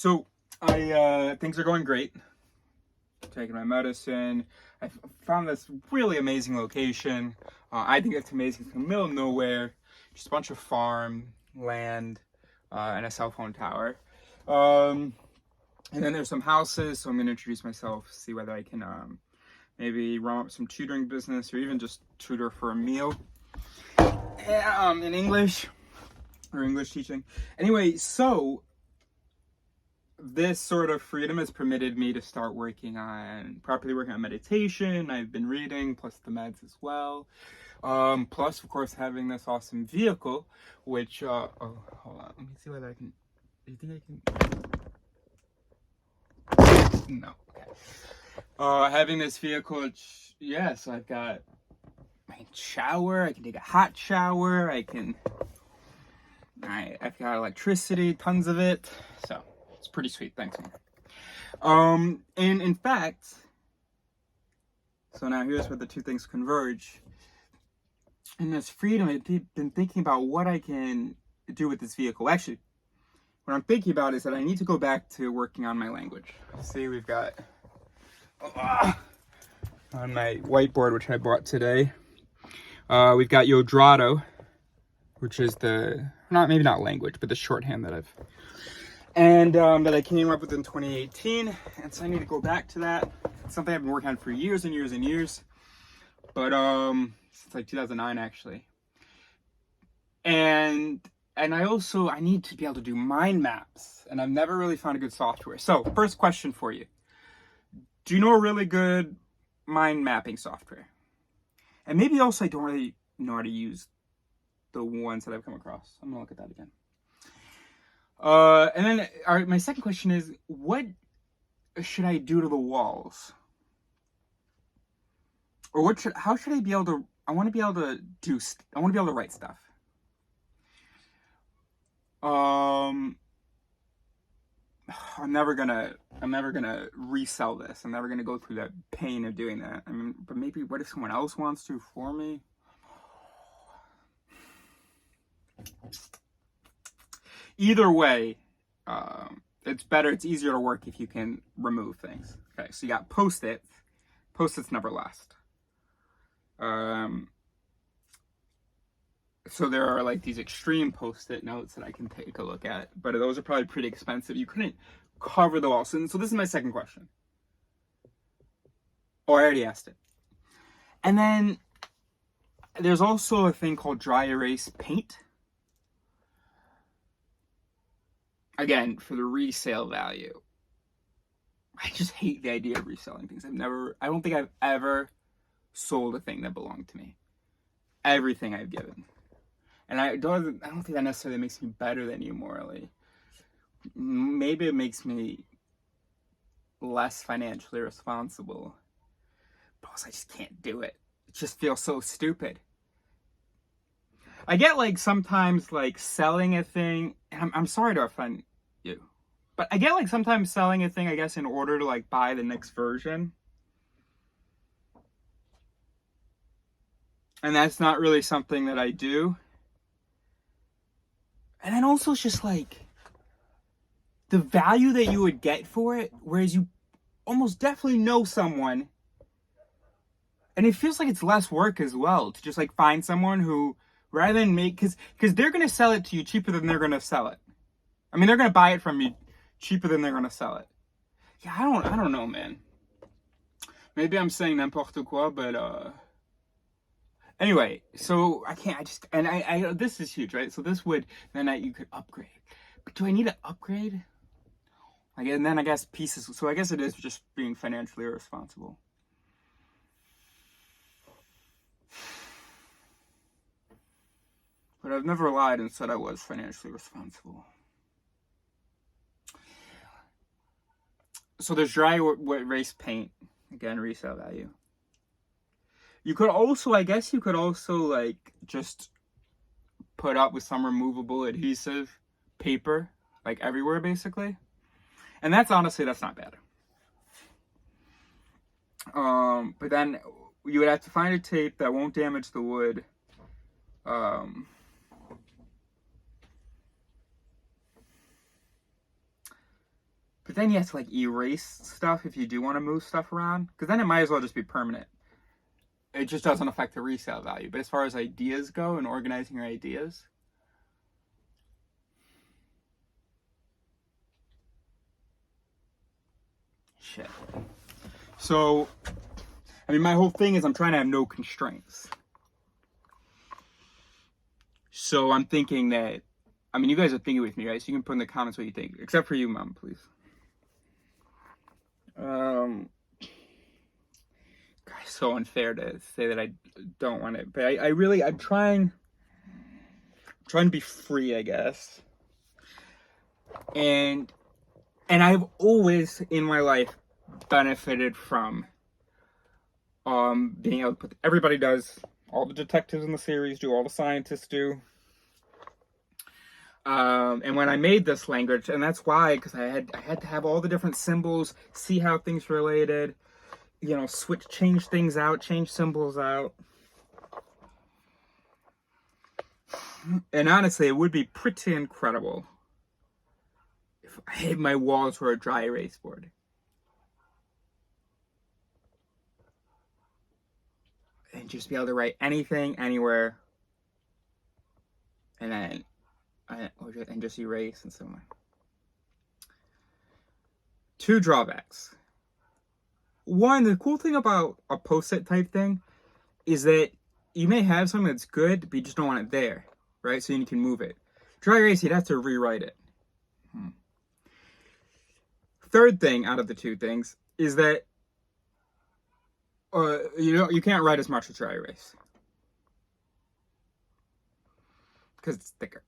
So I things are going great. Taking my medicine. I found this really amazing location. I think it's amazing. It's in the middle of nowhere. Just a bunch of farm land and a cell phone tower. And then there's some houses. So I'm going to introduce myself, see whether I can maybe run up some tutoring business or even just tutor for a meal in English or English teaching. Anyway, so this sort of freedom has permitted me to start properly working on meditation. I've been reading, plus the meds as well. Plus, of course, having this awesome vehicle, which, oh, hold on, let me see whether I can, do you think I can? No, okay. Having this vehicle, which, yeah, so I can shower, I can take a hot shower, I've got electricity, tons of it, so. It's pretty sweet, thanks. And in fact, so now here's where the two things converge. In this freedom, I've been thinking about what I can do with this vehicle. Actually, what I'm thinking about is that I need to go back to working on my language. See, we've got on my whiteboard, which I bought today, we've got Yodrado, which is maybe not language, but the shorthand that that I came up with in 2018, and so I need to go back to that. It's something I've been working on for years and years and years, but since like 2009 actually. And I need to be able to do mind maps, and I've never really found a good software. So first question for you: do you know a really good mind mapping software? And maybe also I don't really know how to use the ones that I've come across. I'm gonna look at that again. And then my second question is, what should I do to the walls? Or how should I be able to, I want to be able to write stuff. I'm never gonna resell this. I'm never gonna go through that pain of doing that. I mean, but maybe what if someone else wants to for me? Either way, it's easier to work if you can remove things. Okay, so you got Post-its. Post-its never last. So there are like these extreme Post-it notes that I can take a look at, but those are probably pretty expensive. You couldn't cover the walls. So this is my second question. Oh, I already asked it. And then there's also a thing called dry erase paint. Again, for the resale value. I just hate the idea of reselling things. I don't think I've ever sold a thing that belonged to me. Everything I've given. And I don't think that necessarily makes me better than you morally. Maybe it makes me less financially responsible. But also I just can't do it. It just feels so stupid. I get like sometimes like selling a thing, and I'm sorry to offend you, but I get like sometimes selling a thing, I guess, in order to like buy the next version. And that's not really something that I do. And then also it's just like the value that you would get for it, whereas you almost definitely know someone. And it feels like it's less work as well to just like find someone who, rather than because they're going to sell it to you cheaper than they're going to sell it. I mean, they're going to buy it from you cheaper than they're going to sell it. Yeah, I don't know, man. Maybe I'm saying n'importe quoi, but anyway, so I this is huge, right? So this would, then you could upgrade. But do I need to upgrade? And then I guess pieces, so I guess it is just being financially irresponsible. But I've never lied and said I was financially responsible. So there's dry erase paint. Again, resale value. You could also like just put up with some removable adhesive paper, like everywhere basically. And that's not bad. But then you would have to find a tape that won't damage the wood. But then you have to like erase stuff if you do want to move stuff around, because then it might as well just be permanent. It just doesn't affect the resale value. But as far as ideas go and organizing your ideas, shit. So, I mean, my whole thing is I'm trying to have no constraints. So I'm thinking that, I mean, you guys are thinking with me, right? So you can put in the comments what you think. Except for you, Mom, please. It's so unfair to say that I don't want it. But I'm trying to be free, I guess. And I've always in my life benefited from being able to put, everybody does, all the detectives in the series do, all the scientists do. And when I made this language, and that's why, because I had to have all the different symbols, see how things related, you know, change things out, change symbols out. And honestly, it would be pretty incredible if my walls were a dry erase board. And just be able to write anything, anywhere, and then and just erase and so on. 2 drawbacks. 1, the cool thing about a post-it type thing is that you may have something that's good, but you just don't want it there, right? So you can move it. Dry erase, you'd have to rewrite it. 3rd thing out of the 2 things is that you can't write as much with dry erase because it's thicker.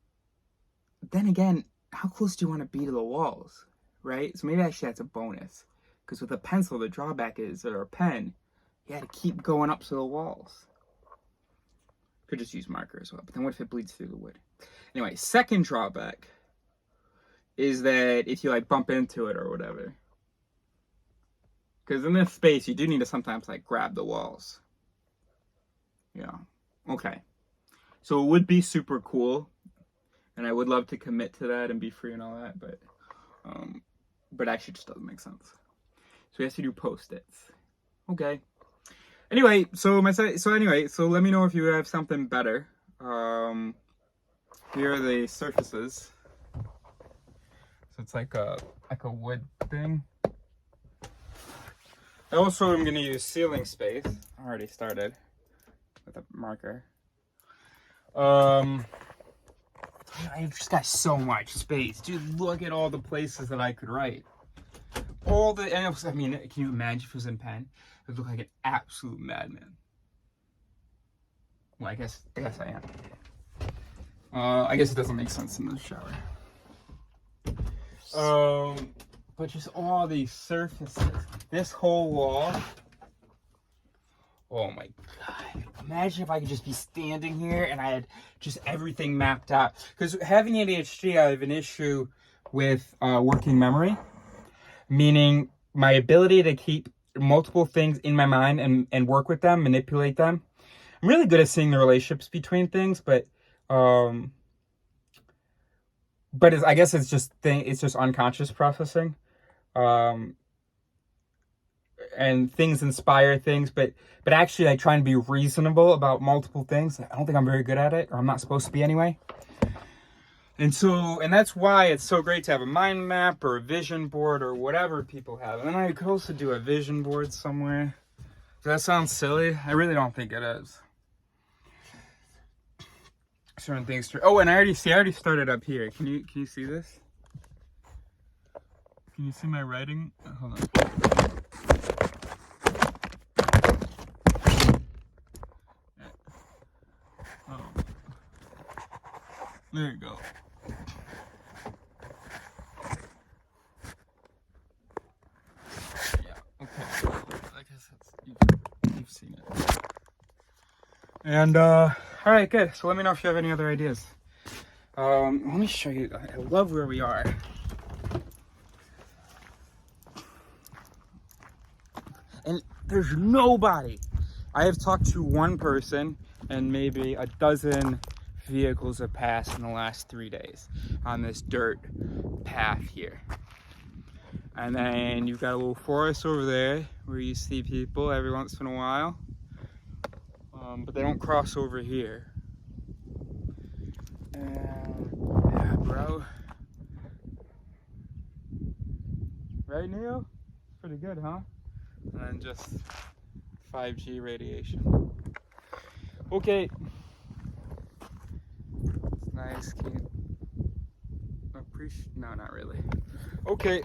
Then again, how close do you want to be to the walls, right? So maybe actually that's a bonus, because with a pencil, the drawback is, or a pen, you had to keep going up to the walls. Could just use marker as well, but then what if it bleeds through the wood? Anyway, 2nd drawback is that if you like bump into it or whatever, because in this space, you do need to sometimes like grab the walls. Yeah. Okay. So it would be super cool, and I would love to commit to that and be free and all that, but actually just doesn't make sense. So we have to do post-its. Okay. Anyway, so let me know if you have something better. Here are the surfaces. So it's like a wood thing. I also am going to use ceiling space. I already started with a marker. I've just got so much space. Dude, look at all the places that I could write. I mean, can you imagine if it was in pen? It would look like an absolute madman. Well, I guess I am. I guess it doesn't make sense in the shower. But just all these surfaces. This whole wall. Oh my God. Imagine if I could just be standing here and I had just everything mapped out. Because having ADHD, I have an issue with working memory. Meaning my ability to keep multiple things in my mind and work with them, manipulate them. I'm really good at seeing the relationships between things, but I guess it's just unconscious processing. And things inspire things, but actually I try and be reasonable about multiple things. I don't think I'm very good at it, or I'm not supposed to be anyway. And that's why it's so great to have a mind map or a vision board or whatever people have. And then I could also do a vision board somewhere. Does that sound silly? I really don't think it is. Certain things. Oh, and I already started up here. Can you see this? Can you see my writing? Hold on. Oh. There you go. Yeah, okay. I guess you've seen it. And, alright, good. So let me know if you have any other ideas. Let me show you. I love where we are. And there's nobody. I have talked to one person, and maybe a dozen vehicles have passed in the last 3 days on this dirt path here. And then you've got a little forest over there where you see people every once in a while. But they don't cross over here. And yeah, bro. Right, Neil? Pretty good, huh? And then just 5G radiation. Okay. It's nice. Can you appreciate? No, not really. Okay.